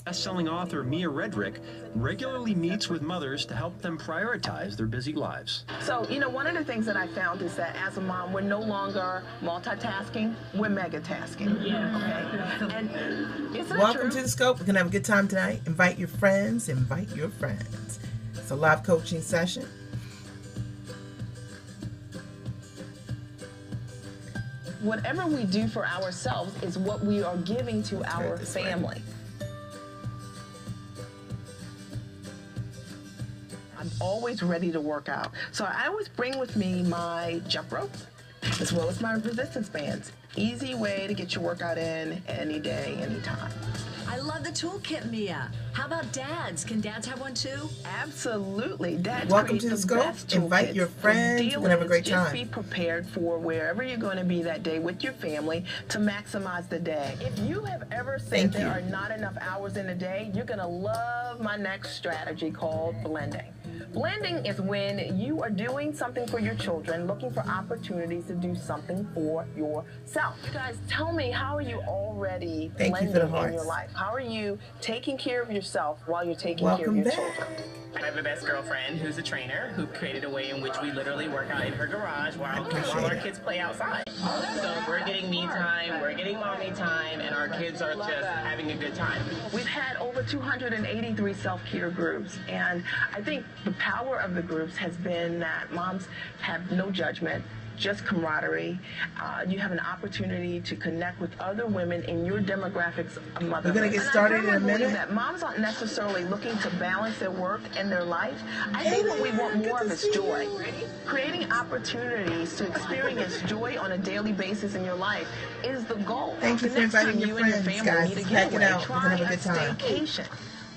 Best-selling author Mia Redrick regularly meets with mothers to help them prioritize their busy lives. So, you know, one of the things that I found is that as a mom, we're no longer multitasking, we're megatasking. Yeah. Okay. And isn't Welcome to The Scope. We're going to have a good time tonight. Invite your friends. Invite your friends. It's a live coaching session. Whatever we do for ourselves is what we are giving to our family. I'm always ready to work out. So I always bring with me my jump ropes as well as my resistance bands. Easy way to get your workout in any day, anytime. I love the toolkit, Mia. How about dads? Can dads have one too? Absolutely. Dads Welcome to The Scope. Invite your friends. We're going to have a great time. Just be prepared for wherever you're going to be that day with your family to maximize the day. If you have ever said there are not enough hours in a day, you're going to love my next strategy called blending. Blending is when you are doing something for your children, looking for opportunities to do something for yourself. You guys, tell me, how are you already blending in your life? How are you taking care of yourself while you're taking care of your children? I have a best girlfriend who's a trainer who created a way in which we literally work out in her garage while our kids play outside. So we're getting me time, we're getting mommy time, and our kids are just having a good time. We've had over 283 self-care groups, and I think the power of the groups has been that moms have no judgment, just camaraderie. You have an opportunity to connect with other women in your demographics of motherhood. We're going to get started in a minute. That moms aren't necessarily looking to balance their work and their life. I think what we want more of is joy. Creating opportunities to experience joy on a daily basis in your life is the goal. Thank you for inviting your friends, guys. Let's pack it out. We're going to have a good time. Staycation.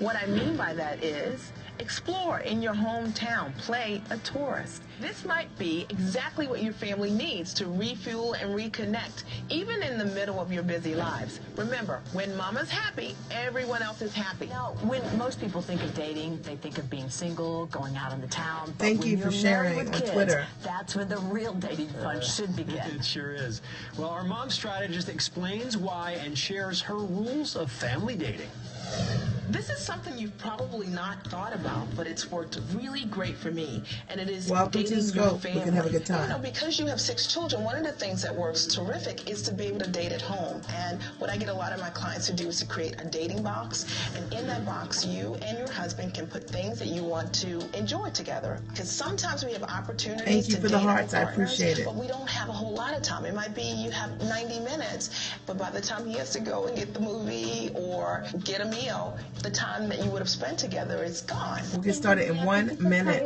What I mean by that is explore in your hometown. Play a tourist. This might be exactly what your family needs to refuel and reconnect, even in the middle of your busy lives. Remember, when mama's happy, everyone else is happy. Now, when most people think of dating, they think of being single, going out on the town. Thank you for sharing on Twitter. That's when the real dating fun should begin. It sure is. Well, our mom strategist explains why and shares her rules of family dating. This is something you've probably not thought about, but it's worked really great for me, and it is Welcome to The Scope. We can have a good time. You know, because you have 6 children, one of the things that works terrific is to be able to date at home. And what I get a lot of my clients to do is to create a dating box, and in that box, you and your husband can put things that you want to enjoy together. Because sometimes we have opportunities Thank you to for date the our hearts. I partners, appreciate it. but we don't have a whole lot of time. It might be you have 90 minutes, but by the time he has to go and get the movie or get a meal, the time that you would have spent together is gone. We'll get started in 1 minute.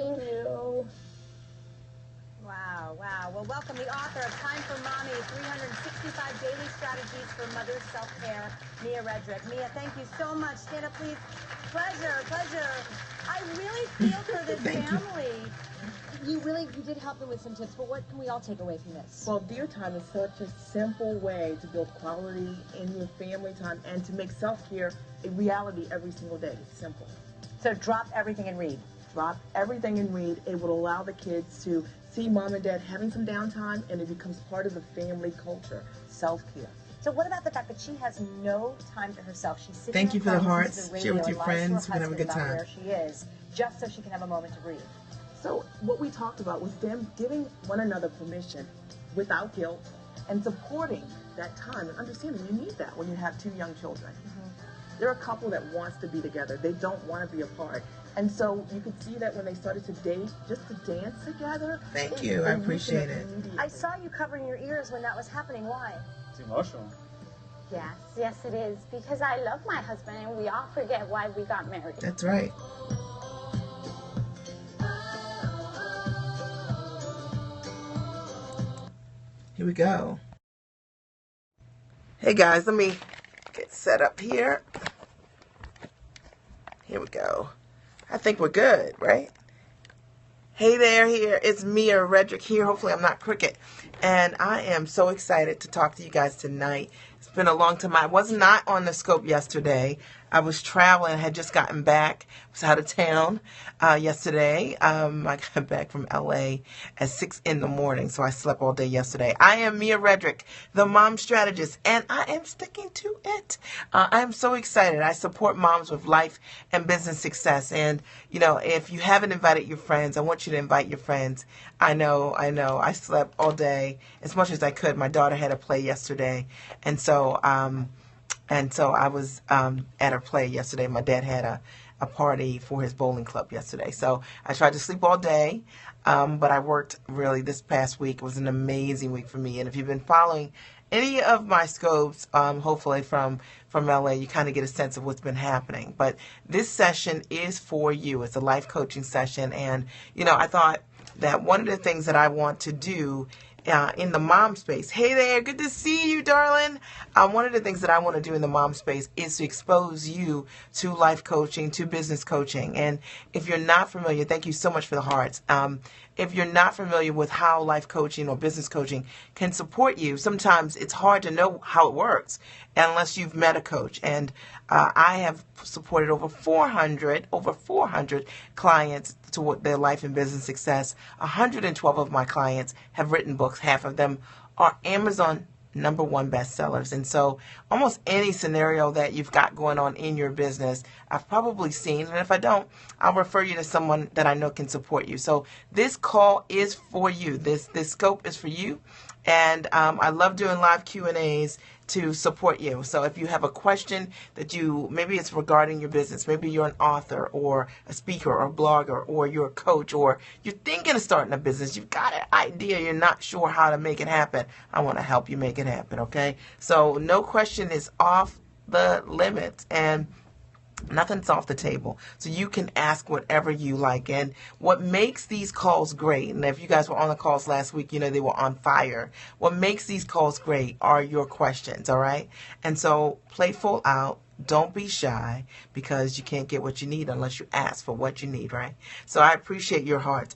Wow. Well, welcome the author of Time for Mommy, 365 Daily Strategies for Mother's Self-Care, Mia Redrick. Mia, thank you so much. Stand up, please. Pleasure. I really feel for this family. You did help them with some tips, but what can we all take away from this? Well, Dear Time is such a simple way to build quality in your family time and to make self-care a reality every single day. It's simple. So drop everything and read. Drop everything and read. It will allow the kids to see mom and dad having some downtime, and it becomes part of the family culture, self-care. So what about the fact that she has no time to herself? She's sitting Thank you for the hearts. the Share with your friends. We're going to have a good time. Where she is, just so she can have a moment to breathe. So what we talked about was them giving one another permission without guilt and supporting that time and understanding you need that when you have 2 young children. They're a couple that wants to be together. They don't want to be apart. And so you could see that when they started to date, just to dance together. Thank you. I appreciate it. I saw you covering your ears when that was happening. Why? It's emotional. Yes, it is. Because I love my husband and we all forget why we got married. That's right. Here we go. Hey guys, let me get set up here. Here we go. I think we're good, right? Hey there, it's Mia Redrick here. Hopefully I'm not crooked. And I am so excited to talk to you guys tonight. It's been a long time. I was not on the scope yesterday. I was traveling, had just gotten back, was out of town yesterday. I got back from LA at 6 in the morning, so I slept all day yesterday. I am Mia Redrick, the mom strategist, and I am sticking to it. I am so excited. I support moms with life and business success. And, you know, if you haven't invited your friends, I want you to invite your friends. I know. I slept all day as much as I could. My daughter had a play yesterday, and so I was at her play yesterday. My dad had a party for his bowling club yesterday. So I tried to sleep all day, but I worked really this past week. It was an amazing week for me. And if you've been following any of my scopes, hopefully from LA, you kind of get a sense of what's been happening. But this session is for you. It's a life coaching session. And, you know, I thought that one of the things that I want to do in the mom space. Hey there, good to see you, darling. One of the things that I want to do in the mom space is to expose you to life coaching, to business coaching. And if you're not familiar, thank you so much for the hearts. If you're not familiar with how life coaching or business coaching can support you, sometimes it's hard to know how it works unless you've met a coach. And I have supported over 400 clients to their life and business success. 112 of my clients have written books. Half of them are Amazon #1 bestsellers. And so almost any scenario that you've got going on in your business, I've probably seen. And if I don't, I'll refer you to someone that I know can support you. So this call is for you. This scope is for you. And I love doing live Q&As to support you. So if you have a question that maybe it's regarding your business, maybe you're an author or a speaker or a blogger, or you're a coach, or you're thinking of starting a business, you've got an idea, you're not sure how to make it happen, I want to help you make it happen, okay? So no question is off the limits, and nothing's off the table. So you can ask whatever you like. And what makes these calls great, and if you guys were on the calls last week, you know they were on fire. What makes these calls great are your questions, all right? And so play full out. Don't be shy, because you can't get what you need unless you ask for what you need, right? So I appreciate your hearts.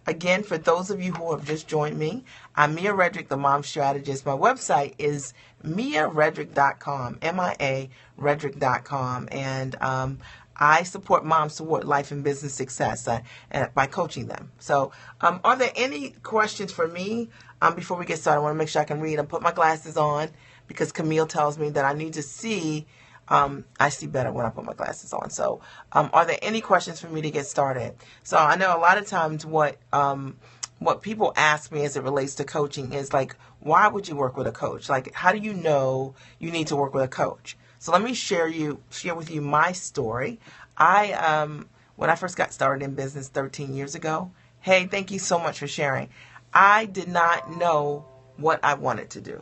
Again, for those of you who have just joined me, I'm Mia Redrick, the mom strategist. My website is miaredrick.com, MIA Redrick.com, and I support moms toward life and business success by coaching them. So are there any questions for me before we get started? I want to make sure I can read and put my glasses on, because Camille tells me that I need to see. I see better when I put my glasses on. So are there any questions for me to get started? So I know a lot of times what people ask me as it relates to coaching is like, why would you work with a coach? Like, how do you know you need to work with a coach? So let me share with you my story. When I first got started in business 13 years ago, hey, thank you so much for sharing. I did not know what I wanted to do.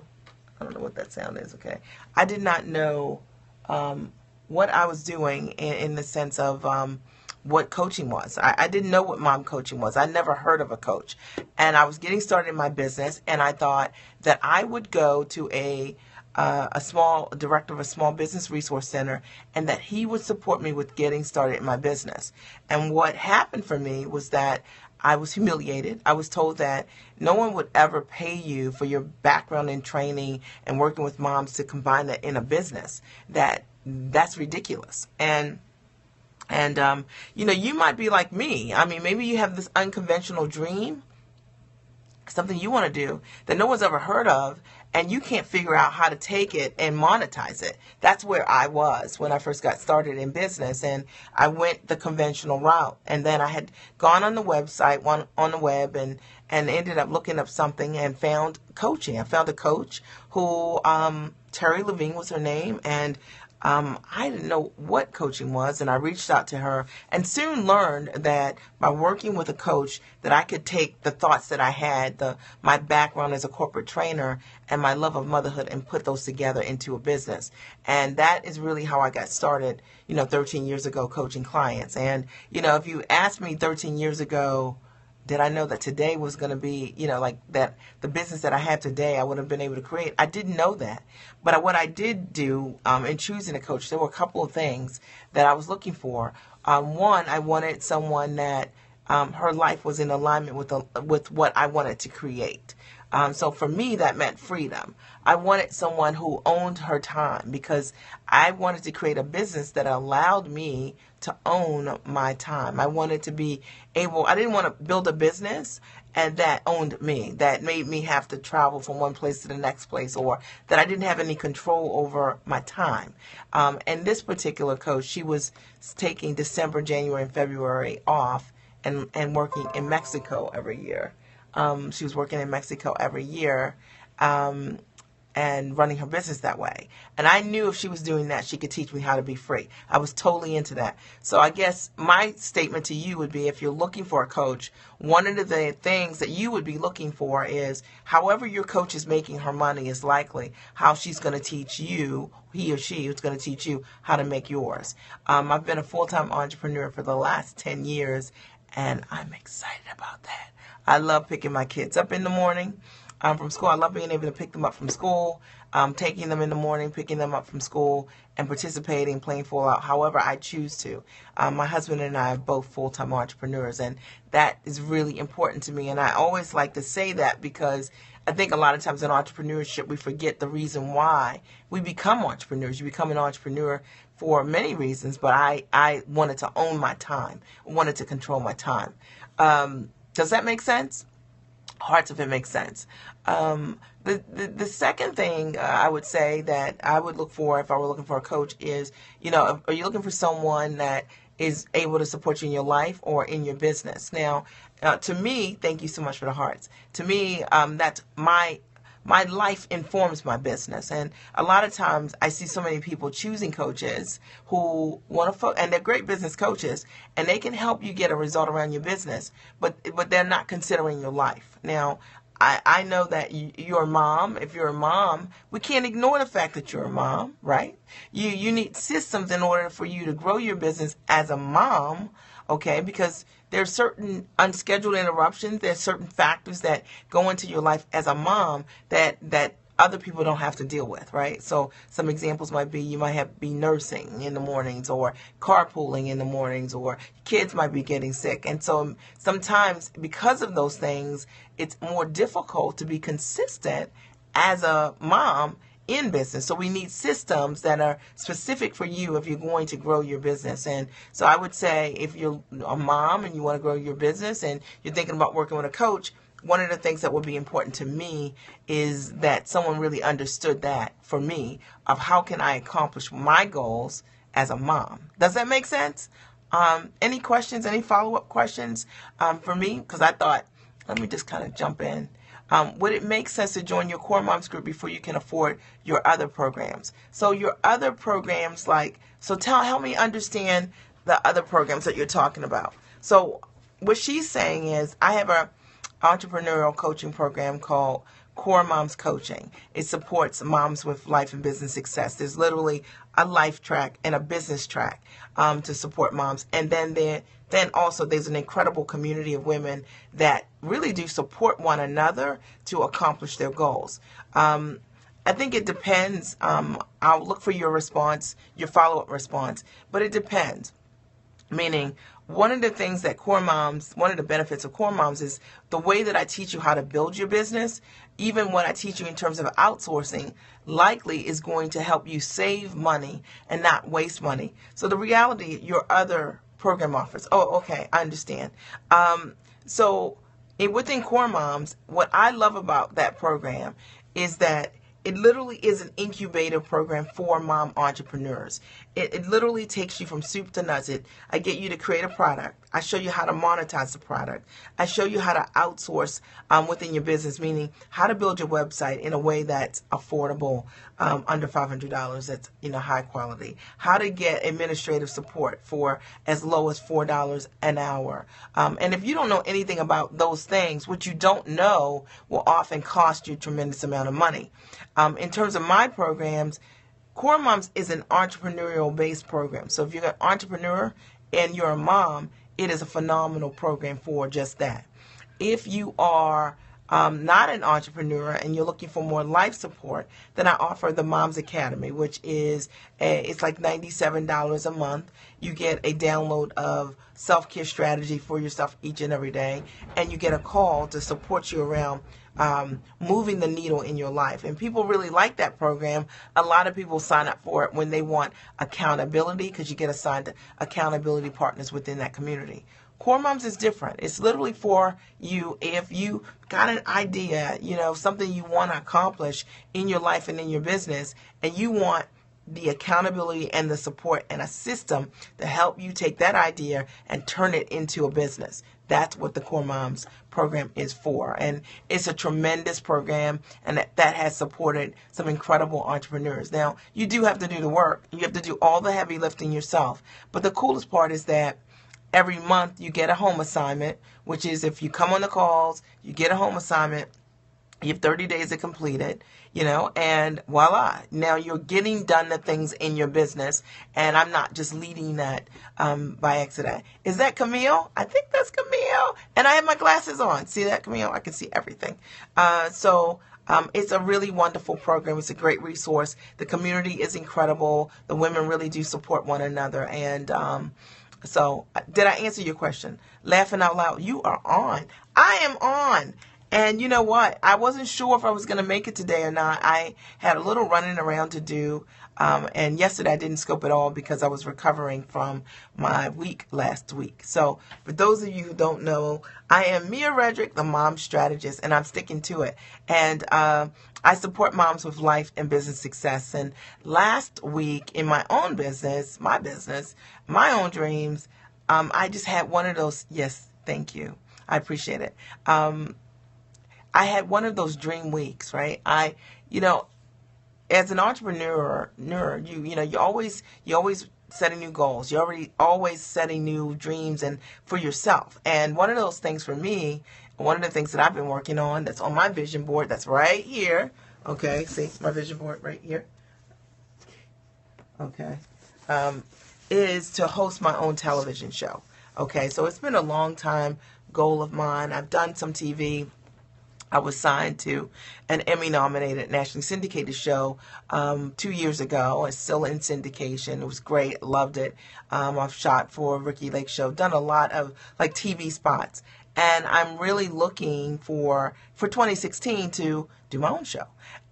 I don't know what that sound is, okay? I did not know what I was doing in the sense of what coaching was. I didn't know what mom coaching was. I never heard of a coach. And I was getting started in my business, and I thought that I would go to a small director of a small business resource center, and that he would support me with getting started in my business. And what happened for me was that I was humiliated. I was told that no one would ever pay you for your background in training and working with moms to combine that in a business. That's ridiculous. And you know, you might be like me. I mean, maybe you have this unconventional dream, something you want to do that no one's ever heard of, and you can't figure out how to take it and monetize it. That's where I was when I first got started in business, and I went the conventional route. And then I had gone on the website, on the web, and ended up looking up something and found coaching. I found a coach who, Terry Levine was her name, and I didn't know what coaching was, and I reached out to her and soon learned that by working with a coach that I could take the thoughts that I had, my background as a corporate trainer and my love of motherhood, and put those together into a business. And that is really how I got started, 13 years ago, coaching clients. And, if you asked me 13 years ago, did I know that today was going to be, like that the business that I have today I would have been able to create? I didn't know that. But what I did do in choosing a coach, there were a couple of things that I was looking for. One, I wanted someone that her life was in alignment with what I wanted to create. So for me, that meant freedom. I wanted someone who owned her time because I wanted to create a business that allowed me to own my time. I wanted to be able, I didn't want to build a business and that owned me, that made me have to travel from one place to the next place, or that I didn't have any control over my time. And this particular coach, she was taking December, January, and February off and working in Mexico every year. She was working in Mexico every year and running her business that way. And I knew if she was doing that, she could teach me how to be free. I was totally into that. So I guess my statement to you would be, if you're looking for a coach, one of the things that you would be looking for is however your coach is making her money is likely how she's going to teach you, he or she is going to teach you how to make yours. I've been a full-time entrepreneur for the last 10 years, and I'm excited about that. I love picking my kids up in the morning from school. I love being able to pick them up from school, taking them in the morning, picking them up from school, and participating, playing full out, however I choose to. My husband and I are both full-time entrepreneurs, and that is really important to me. And I always like to say that because I think a lot of times in entrepreneurship, we forget the reason why we become entrepreneurs. You become an entrepreneur for many reasons, but I wanted to own my time, wanted to control my time. Does that make sense? Parts of it make sense. The second thing I would say that I would look for if I were looking for a coach is, are you looking for someone that is able to support you in your life or in your business? Now, to me, thank you so much for the hearts. To me, that's my life informs my business. And a lot of times I see so many people choosing coaches who want to, and they're great business coaches, and they can help you get a result around your business, but they're not considering your life. Now, I know that you're a mom. If you're a mom, we can't ignore the fact that you're a mom, right? You need systems in order for you to grow your business as a mom, okay? Because there's certain unscheduled interruptions. There's certain factors that go into your life as a mom that other people don't have to deal with, right? So some examples might be you might be nursing in the mornings, or carpooling in the mornings, or kids might be getting sick. And so sometimes because of those things, it's more difficult to be consistent as a mom in business. So we need systems that are specific for you if you're going to grow your business. And so I would say if you're a mom and you want to grow your business and you're thinking about working with a coach, one of the things that would be important to me is that someone really understood that for me of how can I accomplish my goals as a mom. Does that make sense? Any questions, any follow-up questions for me? Because I thought, let me just kind of jump in. Would it make sense to join your Core Moms group before you can afford your other programs? So your other programs, help me understand the other programs that you're talking about. So what she's saying is, I have a entrepreneurial coaching program called Core Moms Coaching. It supports moms with life and business success. There's literally a life track and a business track to support moms. And then also there's an incredible community of women that really do support one another to accomplish their goals. I think it depends. I'll look for your response, your follow-up response, but it depends. Meaning, one of the things that one of the benefits of Core Moms is the way that I teach you how to build your business, even what I teach you in terms of outsourcing, likely is going to help you save money and not waste money. So the reality, your other program offers. Oh, okay, I understand. Within Core Moms, what I love about that program is that it literally is an incubator program for mom entrepreneurs. It literally takes you from soup to nuts. I get you to create a product. I show you how to monetize the product. I show you how to outsource within your business, meaning how to build your website in a way that's affordable, under $500, that's high quality. How to get administrative support for as low as $4 an hour. And if you don't know anything about those things, what you don't know will often cost you a tremendous amount of money. In terms of my programs, Core Moms is an entrepreneurial-based program. So if you're an entrepreneur and you're a mom, it is a phenomenal program for just that. If you are not an entrepreneur and you're looking for more life support, then I offer the Moms Academy, which is it's like $97 a month. You get a download of self-care strategy for yourself each and every day, and you get a call to support you around moving the needle in your life. And people really like that program. A lot of people sign up for it when they want accountability, because you get assigned accountability partners within that community. Core Moms is different. It's literally for you if you got an idea, something you want to accomplish in your life and in your business, and you want the accountability and the support and a system to help you take that idea and turn it into a business. That's what the Core Moms program is for. And it's a tremendous program, and that has supported some incredible entrepreneurs. Now, you do have to do the work. You have to do all the heavy lifting yourself. But the coolest part is that every month you get a home assignment, which is if you come on the calls, you get a home assignment. You have 30 days to complete it, and voila. Now you're getting done the things in your business, and I'm not just leading that by accident. Is that Camille? I think that's Camille. And I have my glasses on. See that, Camille? I can see everything. So it's a really wonderful program. It's a great resource. The community is incredible. The women really do support one another. And so did I answer your question? Laughing out loud. You are on. I am on. And you know what? I wasn't sure if I was going to make it today or not. I had a little running around to do. And yesterday I didn't scope at all because I was recovering from my week last week. So for those of you who don't know, I am Mia Redrick, the mom strategist, and I'm sticking to it. And I support moms with life and business success. And last week in my own business, my own dreams, I just had one of those. Yes, thank you. I appreciate it. I had one of those dream weeks, right? As an entrepreneur, you always setting new goals. You're always setting new dreams and for yourself. And one of those things for me, one of the things that I've been working on, that's on my vision board, that's right here. Okay, see my vision board right here. Okay, is to host my own television show. Okay, so it's been a long time goal of mine. I've done some TV. I was signed to an Emmy-nominated nationally syndicated show 2 years ago. It's still in syndication. It was great. Loved it. I've shot for Ricky Lake Show. Done a lot of TV spots. And I'm really looking for 2016 to do my own show.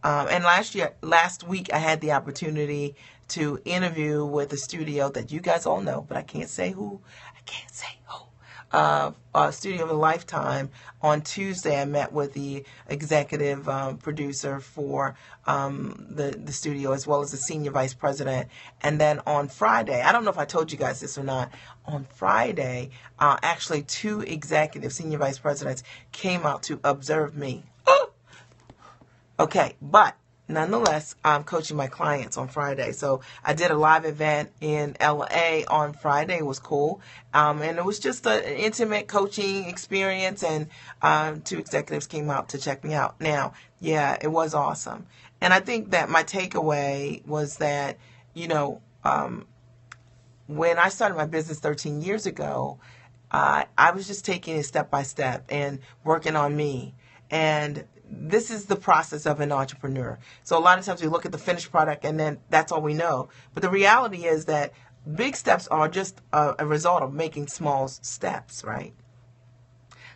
And last week, I had the opportunity to interview with a studio that you guys all know, but I can't say who. Studio of a Lifetime. On Tuesday, I met with the executive producer for the studio, as well as the senior vice president. And then on Friday, I don't know if I told you guys this or not, on Friday, actually 2 executive senior vice presidents came out to observe me. Okay, but nonetheless, I'm coaching my clients on Friday. So I did a live event in LA on Friday. It was cool. And it was just an intimate coaching experience. And 2 executives came out to check me out. Now, yeah, it was awesome. And I think that my takeaway was that, when I started my business 13 years ago, I was just taking it step by step and working on me. And this is the process of an entrepreneur. So a lot of times we look at the finished product and then that's all we know. But the reality is that big steps are just a result of making small steps, right?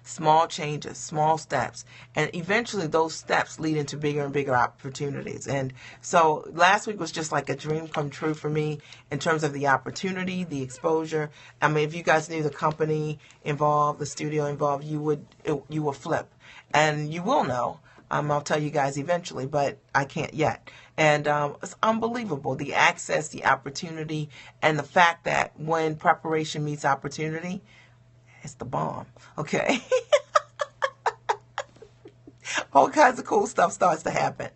Small changes, small steps. And eventually those steps lead into bigger and bigger opportunities. And so last week was just like a dream come true for me in terms of the opportunity, the exposure. I mean, if you guys knew the company involved, the studio involved, you will flip. And you will know. I'll tell you guys eventually, but I can't yet. And it's unbelievable, the access, the opportunity, and the fact that when preparation meets opportunity, it's the bomb. Okay? All kinds of cool stuff starts to happen.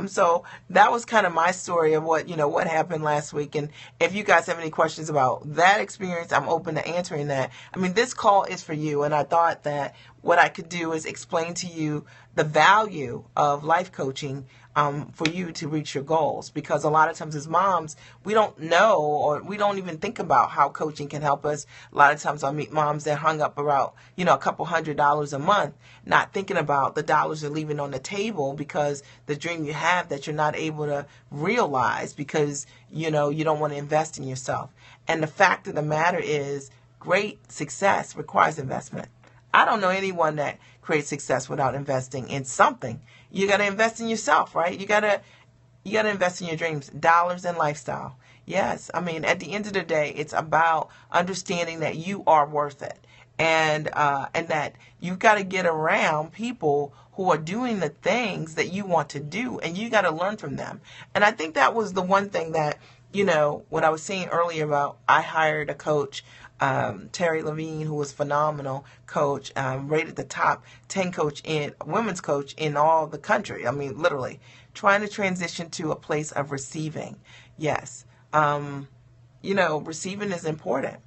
So that was kind of my story of what happened last week. And if you guys have any questions about that experience, I'm open to answering that. I mean, this call is for you. And I thought that what I could do is explain to you the value of life coaching for you to reach your goals. Because a lot of times as moms, we don't know or we don't even think about how coaching can help us. A lot of times I meet moms that hung up about, a couple $100s a month, not thinking about the dollars you're leaving on the table because the dream you have that you're not able to realize because, you don't want to invest in yourself. And the fact of the matter is great success requires investment. I don't know anyone that creates success without investing in something. You got to invest in yourself, right? You got to invest in your dreams, dollars, and lifestyle. Yes, I mean, at the end of the day, it's about understanding that you are worth it, and that you've got to get around people who are doing the things that you want to do, and you got to learn from them. And I think that was the one thing that, what I was saying earlier about, I hired a coach, Terry Levine, who was phenomenal coach, rated the top 10 women's coach in all the country. I mean, literally trying to transition to a place of receiving. Yes. Receiving is important.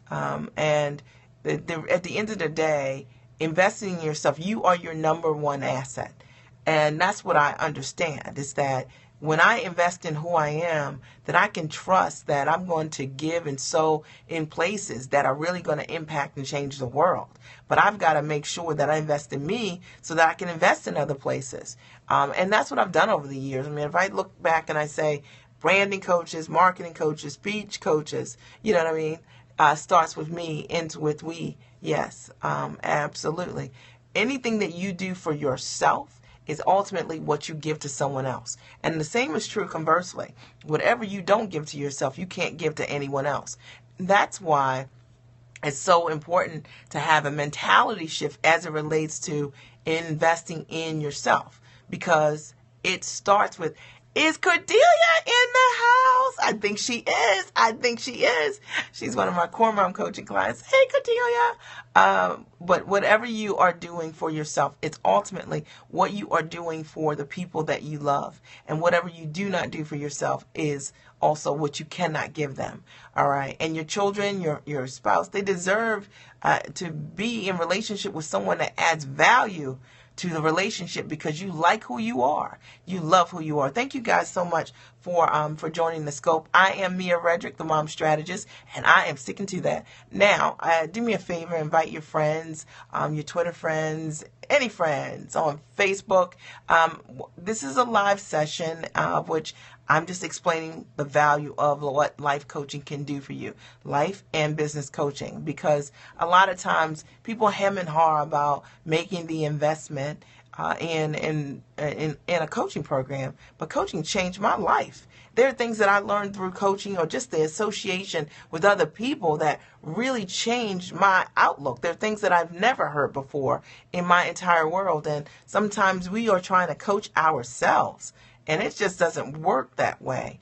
And at the end of the day, investing in yourself, you are your number one asset. And that's what I understand, is that when I invest in who I am, that I can trust that I'm going to give and sow in places that are really going to impact and change the world. But I've got to make sure that I invest in me so that I can invest in other places. And that's what I've done over the years. I mean, if I look back and I say branding coaches, marketing coaches, speech coaches, you know what I mean? Starts with me, ends with we. Yes, absolutely. Anything that you do for yourself is ultimately what you give to someone else. And the same is true conversely. Whatever you don't give to yourself, you can't give to anyone else. That's why it's so important to have a mentality shift as it relates to investing in yourself, because it starts with, is Cordelia in the house? I think she is. She's one of my core mom coaching clients. Hey, Cordelia. But whatever you are doing for yourself, it's ultimately what you are doing for the people that you love. And whatever you do not do for yourself is also what you cannot give them. All right. And your children, your spouse, they deserve to be in relationship with someone that adds value to the relationship, because you like who you are. You love who you are. Thank you guys so much for joining the scope. I am Mia Redrick, the mom strategist, and I am sticking to that. Now, do me a favor, invite your friends, your Twitter friends, any friends on Facebook. This is a live session of which I'm just explaining the value of what life coaching can do for you, life and business coaching, because a lot of times people hem and haw about making the investment in a coaching program, but coaching changed my life. There are things that I learned through coaching, or just the association with other people, that really changed my outlook. There are things that I've never heard before in my entire world, and sometimes we are trying to coach ourselves, and it just doesn't work that way.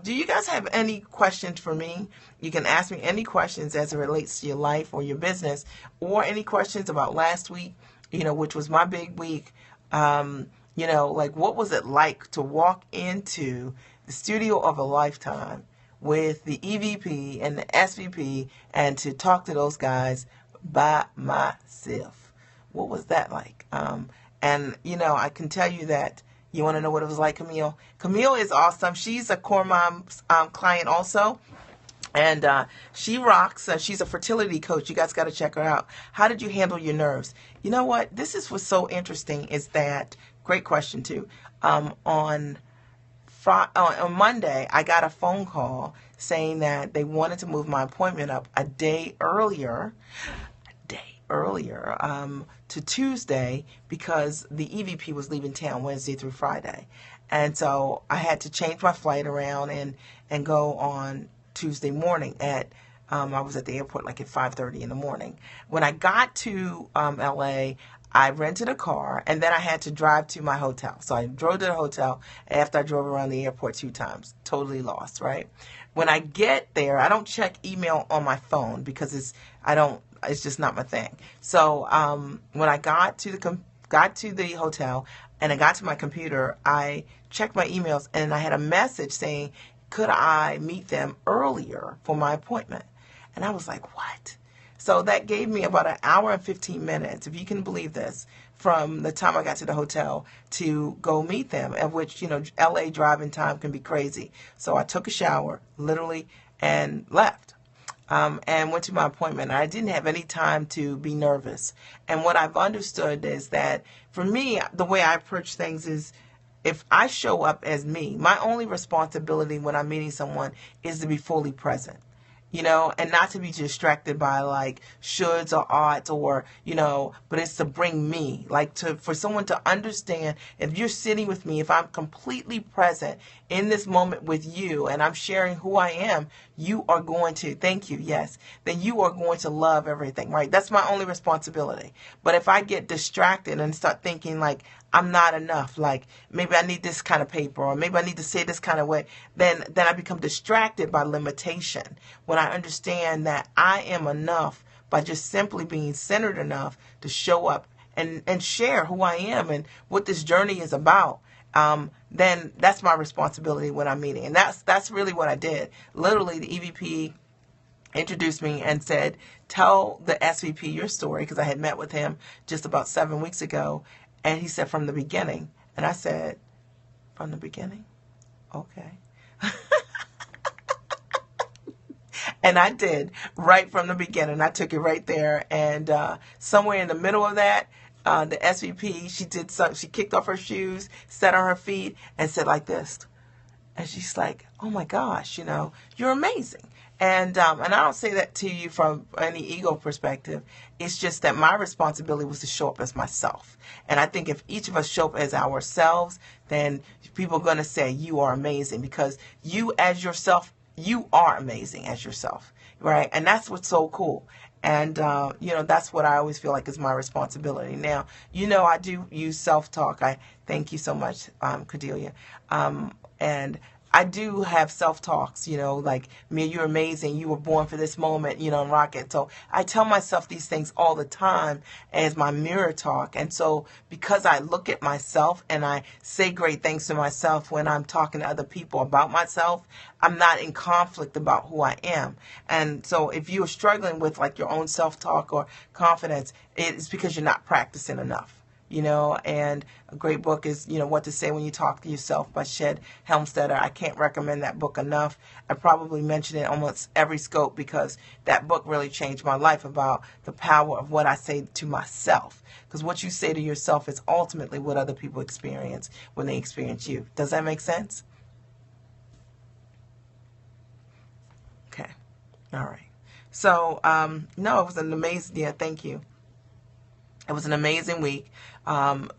Do you guys have any questions for me? You can ask me any questions as it relates to your life or your business, or any questions about last week, which was my big week. Like, what was it like to walk into the studio of a lifetime with the EVP and the SVP and to talk to those guys by myself? What was that like? And I can tell you that. You want to know what it was like, Camille? Camille is awesome. She's a Core Mom client also. And she rocks. She's a fertility coach. You guys got to check her out. How did you handle your nerves? You know what? This is what's so interesting is that, great question too. On Monday, I got a phone call saying that they wanted to move my appointment up a day earlier to Tuesday, because the EVP was leaving town Wednesday through Friday. And so I had to change my flight around and go on Tuesday morning I was at the airport like at 5:30 in the morning. When I got to LA, I rented a car, and then I had to drive to my hotel. So I drove to the hotel after I drove around the airport 2 times. Totally lost, right? When I get there, I don't check email on my phone because it's just not my thing. So when I got to the hotel and I got to my computer, I checked my emails, and I had a message saying, could I meet them earlier for my appointment? And I was like, what? So that gave me about an hour and 15 minutes, if you can believe this, from the time I got to the hotel to go meet them, at which, LA driving time can be crazy. So I took a shower, literally, and left. And went to my appointment. I didn't have any time to be nervous. And what I've understood is that, for me, the way I approach things is, if I show up as me, my only responsibility when I'm meeting someone is to be fully present. and not to be distracted by like shoulds or oughts or, but it's to bring me, like for someone to understand, if you're sitting with me, if I'm completely present in this moment with you and I'm sharing who I am, you are going to, thank you, yes, then you are going to love everything, right? That's my only responsibility. But if I get distracted and start thinking like, I'm not enough, like maybe I need this kind of paper or maybe I need to say this kind of way, then I become distracted by limitation. When I understand that I am enough by just simply being centered enough to show up and share who I am and what this journey is about, then that's my responsibility when I'm meeting. And that's really what I did. Literally, the EVP introduced me and said, tell the SVP your story, because I had met with him just about 7 weeks ago. And he said, from the beginning. And I said, from the beginning? Okay. And I did, right from the beginning. I took it right there. And somewhere in the middle of that, the SVP, she kicked off her shoes, sat on her feet, and said like this. And she's like, oh my gosh, you're amazing. And I don't say that to you from any ego perspective. It's just that my responsibility was to show up as myself. And I think if each of us show up as ourselves, then people are going to say you are amazing, because you as yourself, you are amazing as yourself, right? And that's what's so cool. And, that's what I always feel like is my responsibility. Now, I do use self-talk. I thank you so much, Cordelia. And I do have self-talks, like, Mia, you're amazing. You were born for this moment, and Rocket. So I tell myself these things all the time as my mirror talk. And so because I look at myself and I say great things to myself when I'm talking to other people about myself, I'm not in conflict about who I am. And so if you're struggling with like your own self-talk or confidence, it's because you're not practicing enough. And a great book is, What to Say When You Talk to Yourself by Shed Helmstetter. I can't recommend that book enough. I probably mention it almost every scope because that book really changed my life about the power of what I say to myself. Because what you say to yourself is ultimately what other people experience when they experience you. Does that make sense? Okay. All right. So, no, it was an amazing, thank you. It was an amazing week,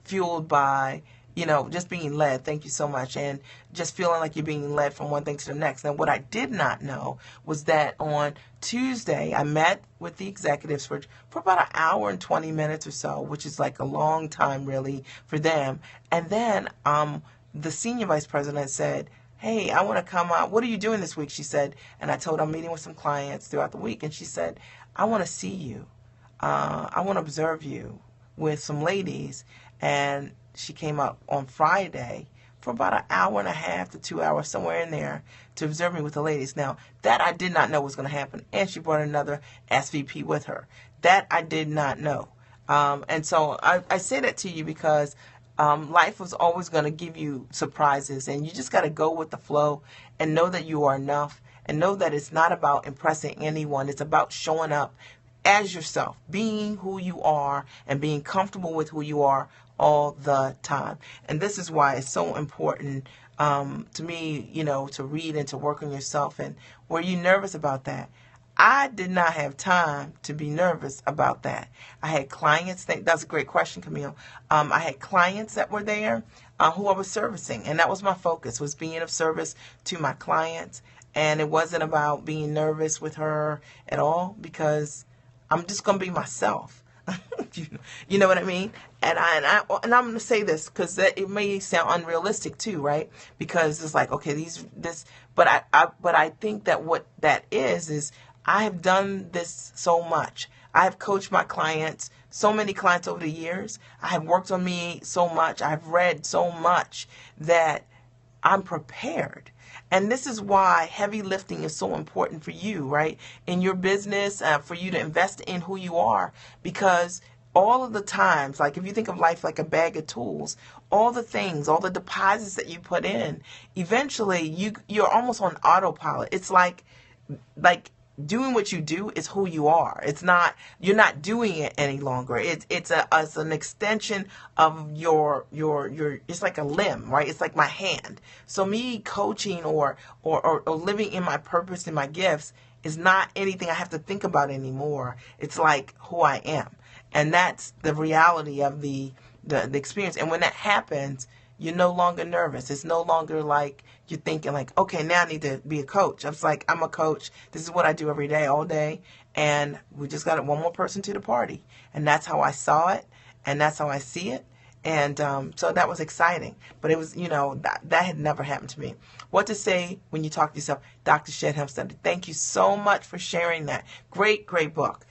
fueled by, just being led. Thank you so much. And just feeling like you're being led from one thing to the next. Now, what I did not know was that on Tuesday, I met with the executives for about an hour and 20 minutes or so, which is like a long time, really, for them. And then the senior vice president said, hey, I want to come out. What are you doing this week? She said, and I told her I'm meeting with some clients throughout the week. And she said, I want to see you. I want to observe you with some ladies. And she came up on Friday for about an hour and a half to 2 hours, somewhere in there, to observe me with the ladies. Now, that I did not know was going to happen. And she brought another SVP with her. That I did not know. And so I say that to you because life was always going to give you surprises. And you just got to go with the flow and know that you are enough. And know that it's not about impressing anyone. It's about showing up as yourself, being who you are and being comfortable with who you are all the time. And this is why it's so important to me, to read and to work on yourself. And were you nervous about that? I did not have time to be nervous about that. I had clients, that's a great question, Camille. I had clients that were there who I was servicing, and that was my focus, was being of service to my clients. And it wasn't about being nervous with her at all, because I'm just going to be myself. You know what I mean? And I'm going to say this because it may sound unrealistic too, right? Because it's like, okay, but I think that what that is I have done this so much. I have coached my clients, so many clients over the years. I have worked on me so much. I've read so much that I'm prepared. And this is why heavy lifting is so important for you, right? In your business, for you to invest in who you are. Because all of the times, like if you think of life like a bag of tools, all the things, all the deposits that you put in, eventually you're almost on autopilot. It's like doing what you do is who you are. It's not, you're not doing it any longer. It's an extension of your it's like a limb, right? It's like my hand. So me coaching or living in my purpose and my gifts is not anything I have to think about anymore. It's like who I am. And that's the reality of the experience. And when that happens, you're no longer nervous. It's no longer like you're thinking like, okay, now I need to be a coach. I was like, I'm a coach. This is what I do every day, all day. And we just got one more person to the party. And that's how I saw it. And that's how I see it. And so that was exciting. But it was, that had never happened to me. What to say when you talk to yourself, Dr. Shed Hempstead. Thank you so much for sharing that. Great, great book.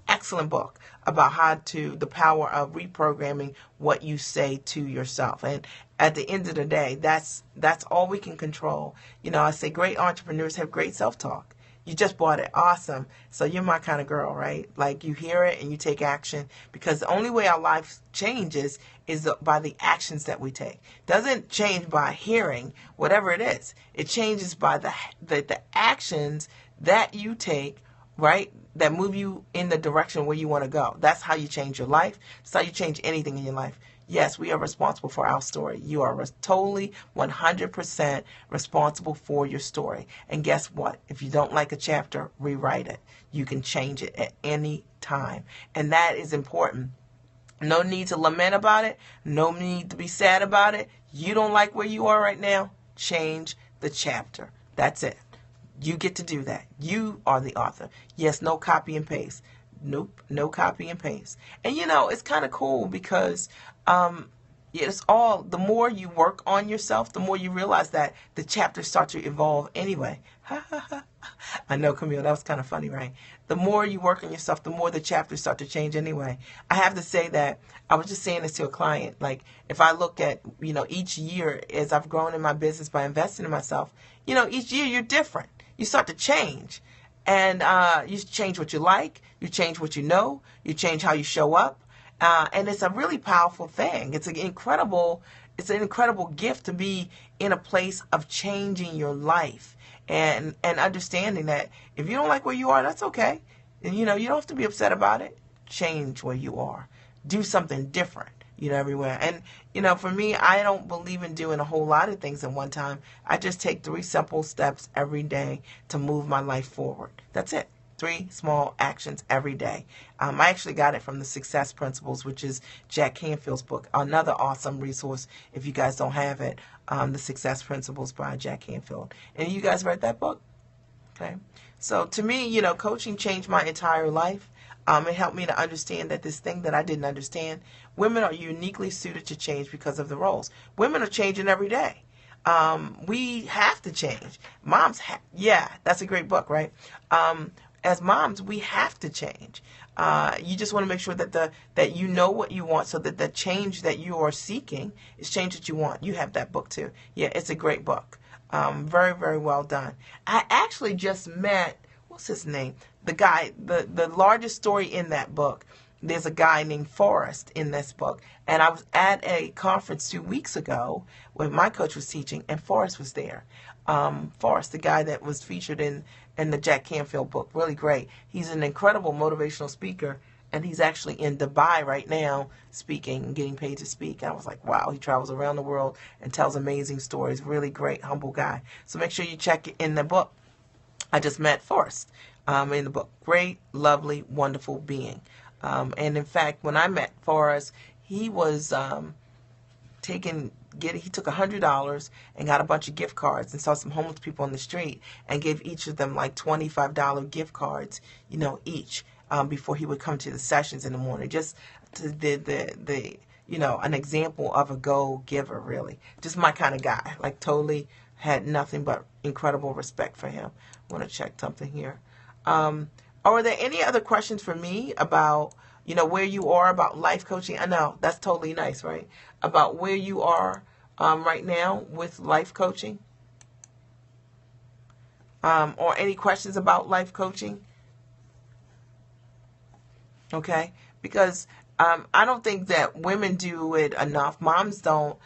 Excellent book about the power of reprogramming what you say to yourself. And at the end of the day, that's all we can control. I say great entrepreneurs have great self-talk. You just bought it. Awesome. So you're my kind of girl, right? Like you hear it and you take action, because the only way our life changes is by the actions that we take. Doesn't change by hearing, whatever it is. It changes by the actions that you take, right? That move you in the direction where you want to go. That's how you change your life. That's how you change anything in your life. Yes, we are responsible for our story. You are totally 100% responsible for your story. And guess what? If you don't like a chapter, rewrite it. You can change it at any time. And that is important. No need to lament about it. No need to be sad about it. You don't like where you are right now? Change the chapter. That's it. You get to do that. You are the author. Yes, no copy and paste. Nope, no copy and paste. And it's kind of cool because it's all, the more you work on yourself, the more you realize that the chapters start to evolve anyway. I know, Camille, that was kind of funny, right? The more you work on yourself, the more the chapters start to change anyway. I have to say that I was just saying this to a client. Like, if I look at, each year as I've grown in my business by investing in myself, each year you're different. You start to change. And you change what you like. You change what you know. You change how you show up. And it's a really powerful thing. It's an incredible gift to be in a place of changing your life and understanding that if you don't like where you are, that's okay. And, you don't have to be upset about it. Change where you are. Do something different, everywhere. And, for me, I don't believe in doing a whole lot of things at one time. I just take 3 simple steps every day to move my life forward. That's it. 3 small actions every day. I actually got it from the Success Principles, which is Jack Canfield's book. Another awesome resource if you guys don't have it, the Success Principles by Jack Canfield. And you guys read that book? Okay. So to me, coaching changed my entire life. It helped me to understand that this thing that I didn't understand, women are uniquely suited to change because of the roles. Women are changing every day. We have to change. Moms, that's a great book, right? As moms, we have to change. You just want to make sure that you know what you want, so that the change that you are seeking is change that you want. You have that book too. Yeah, it's a great book. Very, very well done. I actually just met, what's his name? The guy, the largest story in that book. There's a guy named Forrest in this book. And I was at a conference 2 weeks ago where my coach was teaching, and Forrest was there. Forrest, the guy that was featured in the Jack Canfield book. Really great. He's an incredible motivational speaker, and he's actually in Dubai right now speaking and getting paid to speak. And I was like, wow, he travels around the world and tells amazing stories. Really great, humble guy. So make sure you check it in the book. I just met Forrest in the book. Great, lovely, wonderful being. And in fact, when I met Forrest, he was he took $100 and got a bunch of gift cards and saw some homeless people on the street and gave each of them like $25 gift cards, each, before he would come to the sessions in the morning. Just an example of a go-giver, really. Just my kind of guy. Like, totally had nothing but incredible respect for him. I want to check something here. Are there any other questions for me about, where you are, about life coaching? I know, that's totally nice, right? About where you are right now with life coaching? Or any questions about life coaching? Okay? Because I don't think that women do it enough. Moms don't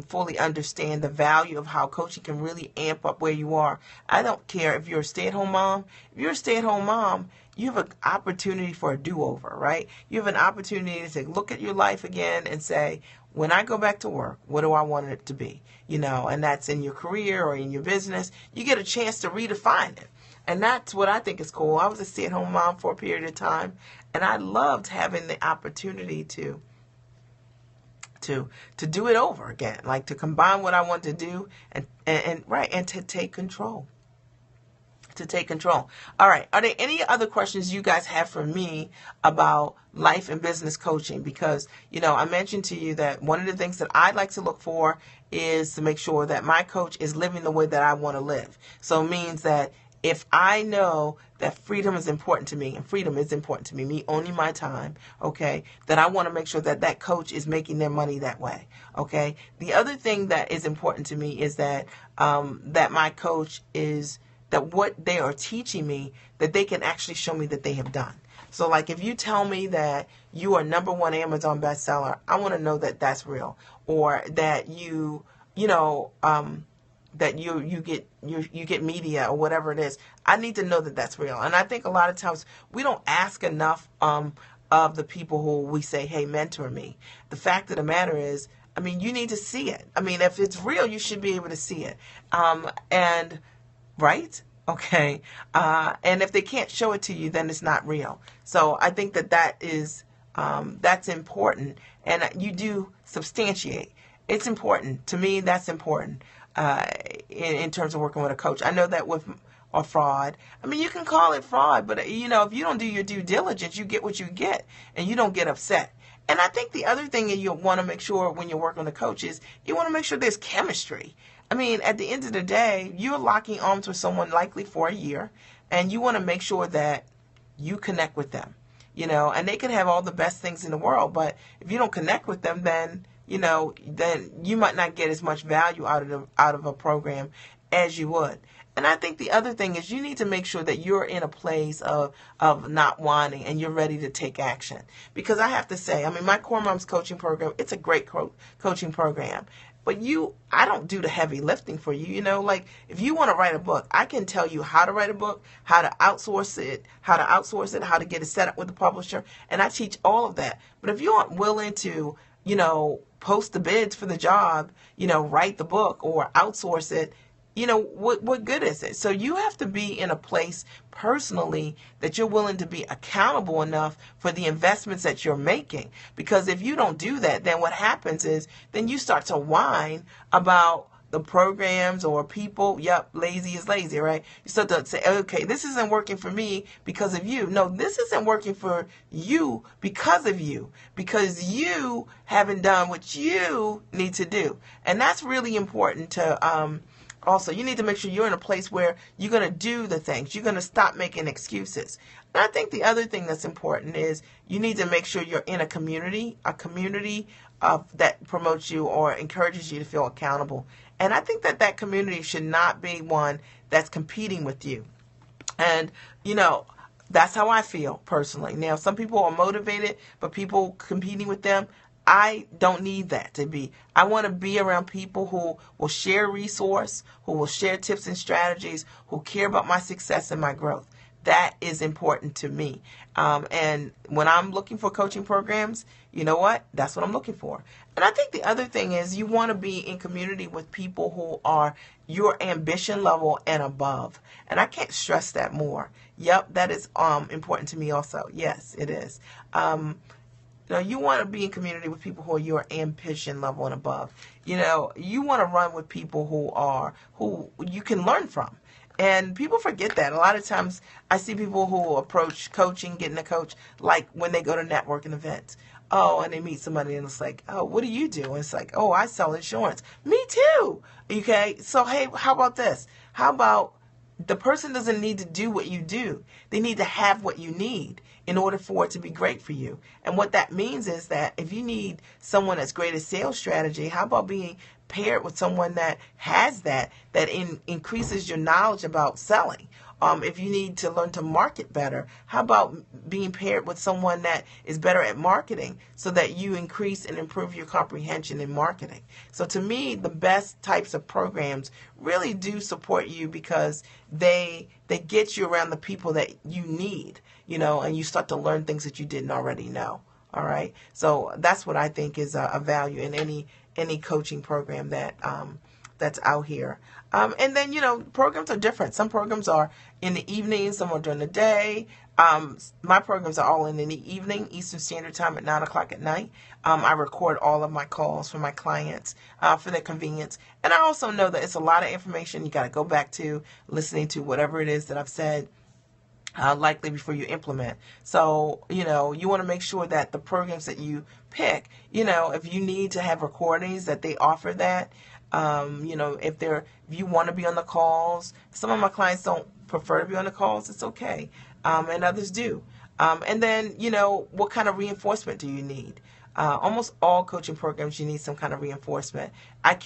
fully understand the value of how coaching can really amp up where you are. I don't care if you're a stay-at-home mom. If you're a stay-at-home mom, you have an opportunity for a do-over, right? You have an opportunity to look at your life again and say, when I go back to work, what do I want it to be? And that's in your career or in your business. You get a chance to redefine it. And that's what I think is cool. I was a stay-at-home mom for a period of time, and I loved having the opportunity to do it over again, like to combine what I want to do and to take control. To take control. All right. Are there any other questions you guys have for me about life and business coaching? Because, I mentioned to you that one of the things that I'd like to look for is to make sure that my coach is living the way that I want to live. So it means that if I know that freedom is important to me, and freedom is important to me owning my time, okay, then I want to make sure that that coach is making their money that way, okay? The other thing that is important to me is that that my coach is, that what they are teaching me, that they can actually show me that they have done. So like if you tell me that you are #1 Amazon bestseller, I want to know that that's real, or that you get media or whatever it is. I need to know that that's real. And I think a lot of times we don't ask enough of the people who we say, hey, mentor me. The fact of the matter is, you need to see it. If it's real, you should be able to see it. Right? Okay. And if they can't show it to you, then it's not real. So I think that is, that's important. And you do substantiate. It's important. To me, that's important in terms of working with a coach. I know that with a fraud, you can call it fraud, but if you don't do your due diligence, you get what you get and you don't get upset. And I think the other thing you want to make sure when you're working with a coach is you want to make sure there's chemistry. At the end of the day, you're locking arms with someone likely for a year, and you want to make sure that you connect with them, and they can have all the best things in the world, but if you don't connect with them, then you might not get as much value out of a program as you would. And I think the other thing is you need to make sure that you're in a place of not whining and you're ready to take action. Because I have to say, my Core Moms coaching program, it's a great coaching program. But I don't do the heavy lifting for you. Like if you want to write a book, I can tell you how to write a book, how to outsource it, how to get it set up with the publisher. And I teach all of that. But if you aren't willing to, post the bids for the job, write the book or outsource it, what good is it? So you have to be in a place personally that you're willing to be accountable enough for the investments that you're making. Because if you don't do that, then what happens is then you start to whine about the programs or people. Yep, lazy is lazy, right? You start to say, okay, this isn't working for me because of you. No, this isn't working for you because of you. Because you haven't done what you need to do. And that's really important to also, you need to make sure you're in a place where you're going to do the things. You're going to stop making excuses. And I think the other thing that's important is you need to make sure you're in a community that promotes you or encourages you to feel accountable. And I think that community should not be one that's competing with you. And, that's how I feel personally. Now, some people are motivated, but people competing with them, I don't need that to be. I want to be around people who will share resource, who will share tips and strategies, who care about my success and my growth. That is important to me. And when I'm looking for coaching programs, you know what? That's what I'm looking for. And I think the other thing is you want to be in community with people who are your ambition level and above. And I can't stress that more. Yep, that is important to me also. Yes, it is. You want to be in community with people who are your ambition level and above. You want to run with people who you can learn from. And people forget that. A lot of times I see people who approach coaching, getting a coach, like when they go to networking events. Oh, and they meet somebody and it's like, oh, what do you do? And it's like, oh, I sell insurance. Me too. Okay. So, hey, how about this? How about the person doesn't need to do what you do. They need to have what you need in order for it to be great for you. And what that means is that if you need someone that's great at sales strategy, how about being paired with someone that has that increases your knowledge about selling? If you need to learn to market better, how about being paired with someone that is better at marketing so that you increase and improve your comprehension in marketing? So to me, the best types of programs really do support you because they get you around the people that you need, and you start to learn things that you didn't already know. All right. So that's what I think is a value in any coaching program that that's out here. And then, programs are different. Some programs are in the evening, some are during the day. My programs are all in the evening, Eastern Standard Time at 9 o'clock at night. I record all of my calls for my clients for their convenience. And I also know that it's a lot of information you got to go back to, listening to whatever it is that I've said. Likely before you implement. So, you want to make sure that the programs that you pick, if you need to have recordings, that they offer that. If you want to be on the calls, some of my clients don't prefer to be on the calls. It's okay. And others do. And then, what kind of reinforcement do you need? Almost all coaching programs, you need some kind of reinforcement. I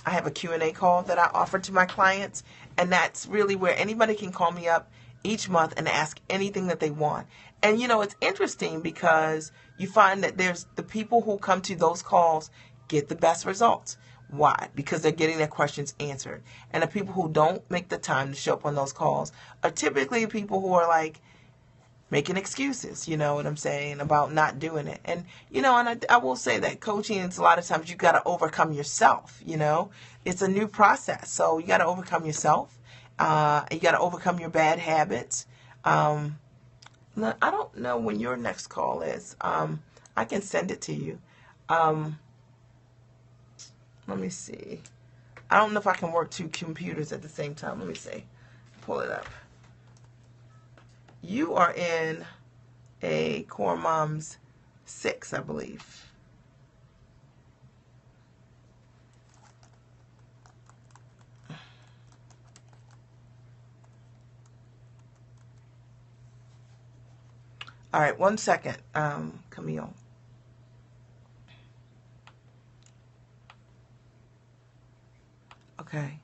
have a Q&A call that I offer to my clients, and that's really where anybody can call me up each month and ask anything that they want. And it's interesting because you find that there's the people who come to those calls get the best results. Why? Because they're getting their questions answered. And the people who don't make the time to show up on those calls are typically people who are like making excuses, you know what I'm saying, about not doing it. And, and I will say that coaching is a lot of times you got to overcome yourself, It's a new process. So you got to overcome yourself. You got to overcome your bad habits. I don't know when your next call is. I can send it to you. Let me see. I don't know if I can work two computers at the same time. Let me see. Pull it up. You are in a Core Moms 6, I believe. All right, 1 second, Camille. Okay,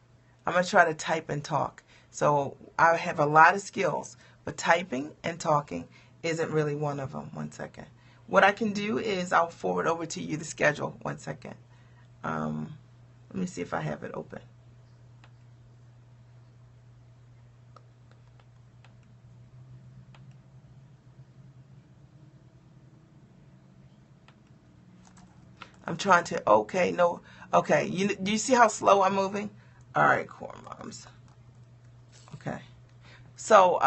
I'm going to try to type and talk. So I have a lot of skills, but typing and talking isn't really one of them. 1 second. What I can do is I'll forward over to you the schedule. 1 second. Let me see if I have it open. I'm trying to, okay, do you see how slow I'm moving? All right, Core Moms. Okay. So,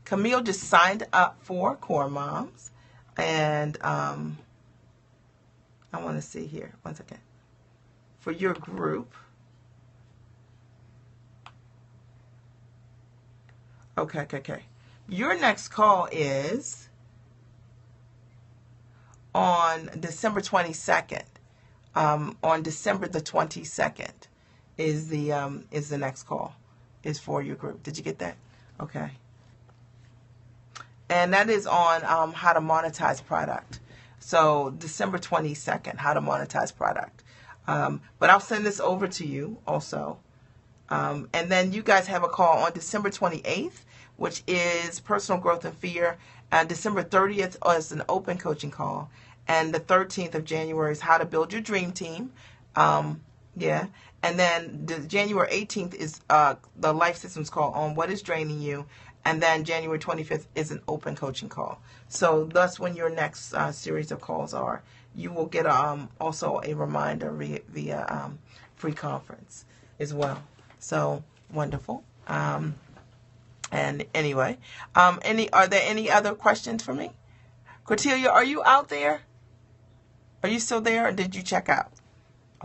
Camille just signed up for Core Moms, and I want to see here, 1 second, for your group. Okay. Your next call is on December 22nd. On December the 22nd is the next call, is for your group. Did you get that? Okay. And that is on how to monetize product. So December 22nd, how to monetize product. But I'll send this over to you also. And then you guys have a call on December 28th, which is personal growth and fear. December 30th is an open coaching call. And the 13th of January is how to build your dream team. Yeah. And then the January 18th is the life systems call on what is draining you. And then January 25th is an open coaching call. So that's when your next series of calls are. You will get also a reminder via free conference as well. So wonderful. And anyway, are there any other questions for me? Cortelia, are you out there? Are you still there, or did you check out?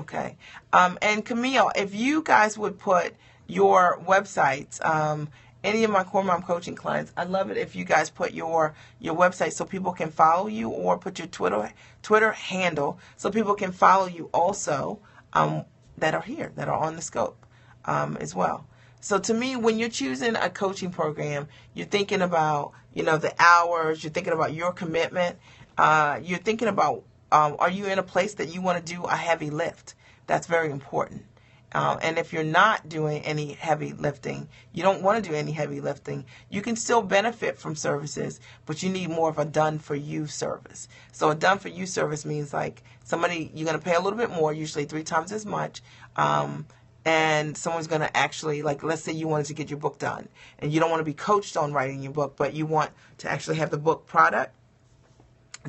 Okay. And Camille, if you guys would put your websites, any of my Core Mom coaching clients, I'd love it if you guys put your website so people can follow you, or put your Twitter handle so people can follow you also, that are here, that are on the scope as well. So to me, when you're choosing a coaching program, you're thinking about, the hours, you're thinking about your commitment, you're thinking about, are you in a place that you want to do a heavy lift? That's very important. And if you're not doing any heavy lifting, you don't want to do any heavy lifting, you can still benefit from services, but you need more of a done-for-you service. So a done-for-you service means like somebody, you're going to pay a little bit more, usually 3 times as much, and someone's going to actually, like, let's say you wanted to get your book done, and you don't want to be coached on writing your book, but you want to actually have the book product.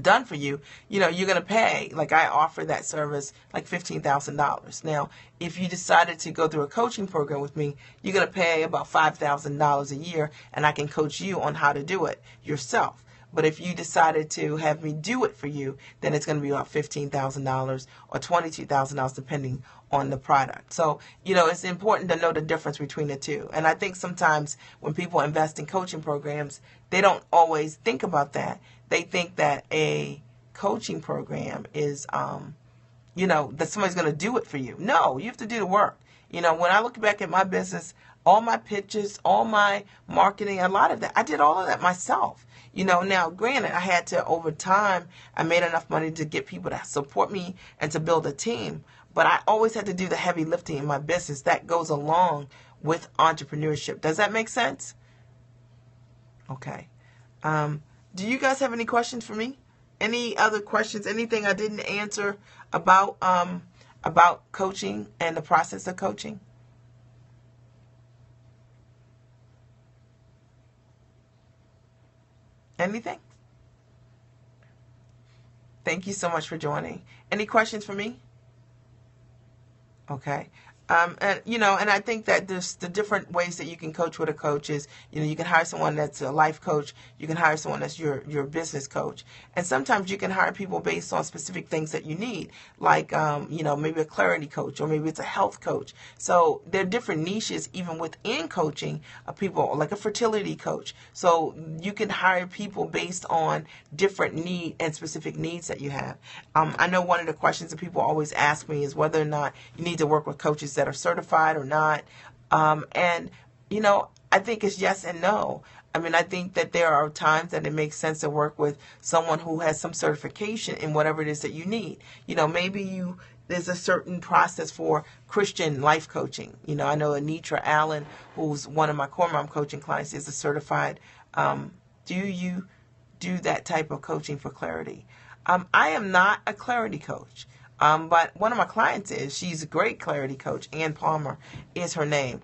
done for you, you're going to pay, like I offer that service, like $15,000. Now, if you decided to go through a coaching program with me, you're going to pay about $5,000 a year, and I can coach you on how to do it yourself. But if you decided to have me do it for you, then it's going to be about $15,000 or $22,000, depending on the product. So, it's important to know the difference between the two. And I think sometimes when people invest in coaching programs, they don't always think about that. They think that a coaching program is, that somebody's going to do it for you. No, you have to do the work. When I look back at my business, all my pitches, all my marketing, a lot of that, I did all of that myself. Now, granted, I had to, over time, I made enough money to get people to support me and to build a team. But I always had to do the heavy lifting in my business. That goes along with entrepreneurship. Does that make sense? Okay. Do you guys have any questions for me? Any other questions? Anything I didn't answer about coaching and the process of coaching? Anything? Thank you so much for joining. Any questions for me? Okay. And I think that there's the different ways that you can coach with a coach is, you can hire someone that's a life coach. You can hire someone that's your business coach. And sometimes you can hire people based on specific things that you need, like, maybe a clarity coach, or maybe it's a health coach. So there are different niches, even within coaching, of people, like a fertility coach. So you can hire people based on different need and specific needs that you have. I know one of the questions that people always ask me is whether or not you need to work with coaches that are certified or not. And I think it's yes and no. I mean, I think that there are times that it makes sense to work with someone who has some certification in whatever it is that you need. Maybe there's a certain process for Christian life coaching. I know Anitra Allen, who's one of my Core Mom coaching clients, is a certified. Do you do that type of coaching for clarity? I am not a clarity coach. But one of my clients is. She's a great clarity coach. Ann Palmer is her name.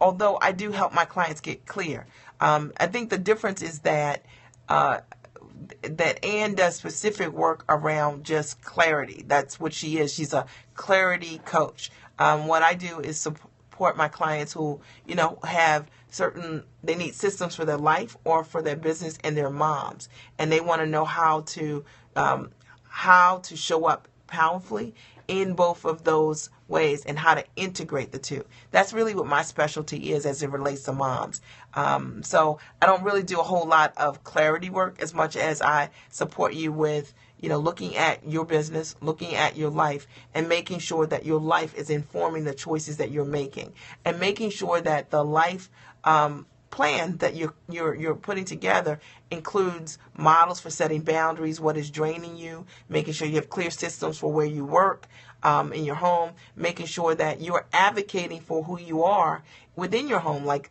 Although I do help my clients get clear. I think the difference is that Ann does specific work around just clarity. That's what she is. She's a clarity coach. What I do is support my clients who, have they need systems for their life or for their business, and their moms. And they want to know how to show up powerfully in both of those ways and how to integrate the two. That's really what my specialty is as it relates to moms. So I don't really do a whole lot of clarity work as much as I support you with, looking at your business, looking at your life, and making sure that your life is informing the choices that you're making, and making sure that the life plan that you're putting together includes models for setting boundaries, what is draining you, making sure you have clear systems for where you work in your home, making sure that you're advocating for who you are within your home. Like,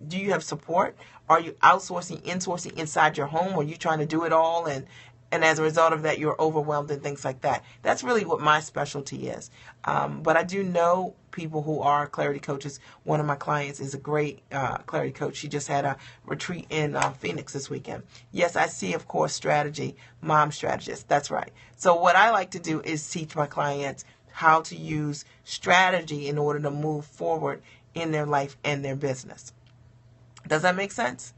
do you have support? Are you outsourcing, insourcing inside your home? Or are you trying to do it all, and as a result of that, you're overwhelmed and things like that? That's really what my specialty is. But I do know people who are clarity coaches. One of my clients is a great clarity coach. She just had a retreat in Phoenix this weekend. Yes, I see, of course, strategy, mom strategist. That's right. So what I like to do is teach my clients how to use strategy in order to move forward in their life and their business. Does that make sense?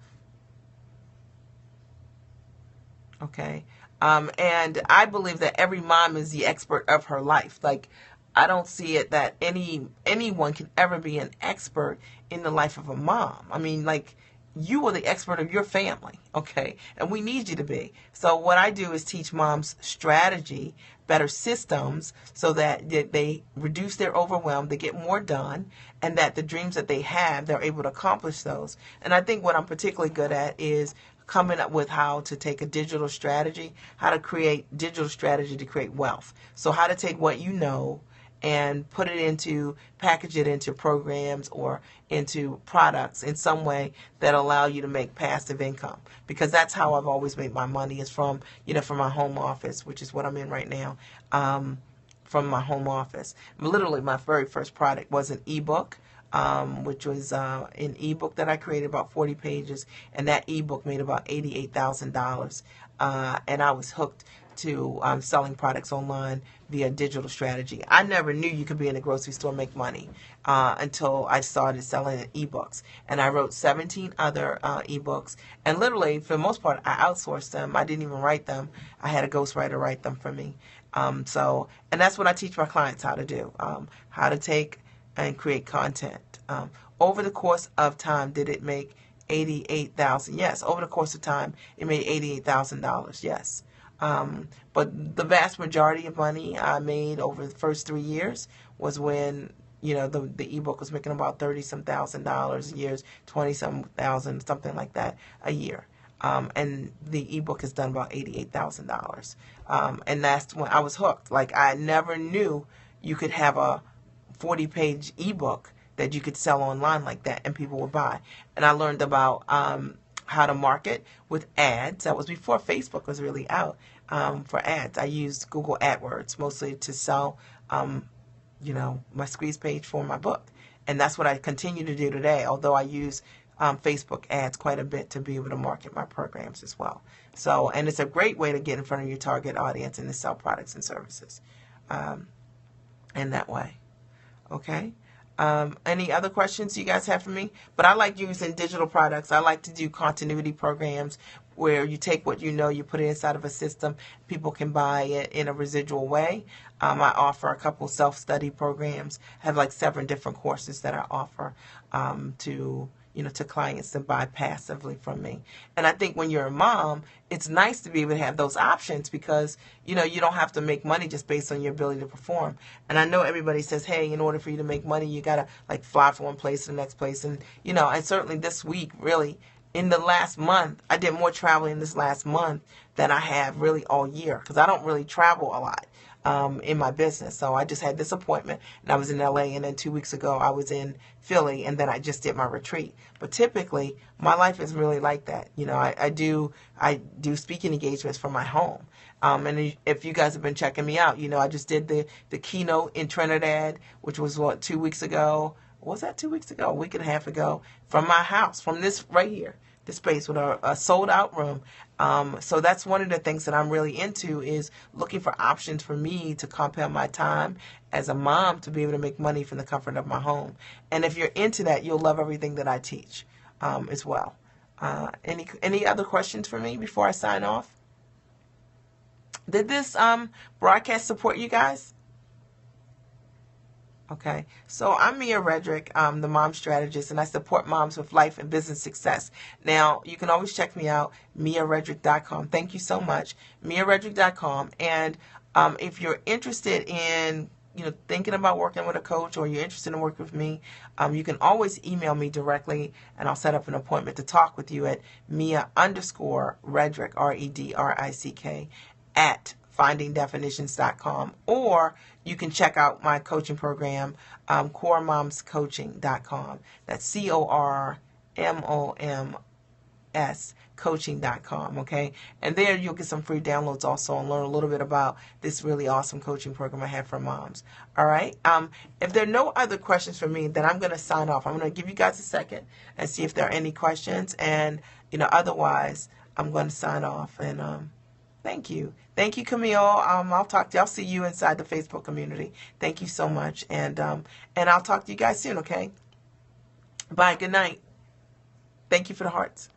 Okay. And I believe that every mom is the expert of her life. Like, I don't see it that anyone can ever be an expert in the life of a mom. I mean, like, you are the expert of your family, okay? And we need you to be. So what I do is teach moms strategy, better systems, so that they reduce their overwhelm, they get more done, and that the dreams that they have, they're able to accomplish those. And I think what I'm particularly good at is coming up with how to take a digital strategy, how to create digital strategy to create wealth. So how to take what you know and package it into programs or into products in some way that allow you to make passive income. Because that's how I've always made my money, is from my home office, which is what I'm in right now, from my home office. Literally, my very first product was an ebook. which was an ebook that I created, about 40 pages, and that ebook made about $88,000. And I was hooked to selling products online via digital strategy. I never knew you could be in a grocery store and make money until I started selling ebooks. And I wrote 17 other ebooks. And literally, for the most part, I outsourced them. I didn't even write them. I had a ghostwriter write them for me. And that's what I teach my clients how to do, how to take and create content. Over the course of time, did it make $88,000? Yes. Over the course of time, it made $88,000. Yes. But the vast majority of money I made over the first 3 years was when, the ebook was making about $30-some thousand a year, 20-some thousand, something like that a year. And the ebook has done about $88,000. And that's when I was hooked. Like, I never knew you could have a 40-page ebook that you could sell online like that and people would buy. And I learned about how to market with ads. That was before Facebook was really out for ads. I used Google AdWords mostly to sell, my squeeze page for my book. And that's what I continue to do today, although I use Facebook ads quite a bit to be able to market my programs as well. So, and it's a great way to get in front of your target audience and to sell products and services in that way. Okay. Any other questions you guys have for me? But I like using digital products. I like to do continuity programs where you take what you put it inside of a system. People can buy it in a residual way. I offer a couple self-study programs. I have like 7 different courses that I offer to clients to buy passively from me. And I think when you're a mom, it's nice to be able to have those options because, you don't have to make money just based on your ability to perform. And I know everybody says, hey, in order for you to make money, you got to like fly from one place to the next place. And, and certainly this week, really, in the last month, I did more traveling this last month than I have really all year because I don't really travel a lot. In my business. So I just had this appointment and I was in LA, and then 2 weeks ago I was in Philly, and then I just did my retreat. But typically my life is really like that. I do speaking engagements from my home. And if you guys have been checking me out, I just did the keynote in Trinidad, which was 2 weeks ago. Was that 2 weeks ago? A week and a half ago, from my house, from this right here, this space with a sold out room. So that's one of the things that I'm really into, is looking for options for me to compound my time as a mom to be able to make money from the comfort of my home. And if you're into that, you'll love everything that I teach as well. Any other questions for me before I sign off? Did this broadcast support you guys? Okay, so I'm Mia Redrick, the mom strategist, and I support moms with life and business success. Now, you can always check me out, miaredrick.com. Thank you so much, miaredrick.com. And if you're interested in, thinking about working with a coach, or you're interested in working with me, you can always email me directly, and I'll set up an appointment to talk with you at Mia_Redrick, Redrick, at findingdefinitions.com, or you can check out my coaching program, coremomscoaching.com. That's CORMOMS coaching.com. Okay, and there you'll get some free downloads also, and learn a little bit about this really awesome coaching program I have for moms. All right, if there are no other questions for me, then I'm going to sign off. I'm going to give you guys a second and see if there are any questions, and otherwise I'm going to sign off. And thank you, Camille. I'll talk to you. I'll see you inside the Facebook community. Thank you so much, and I'll talk to you guys soon. Okay, bye. Good night. Thank you for the hearts.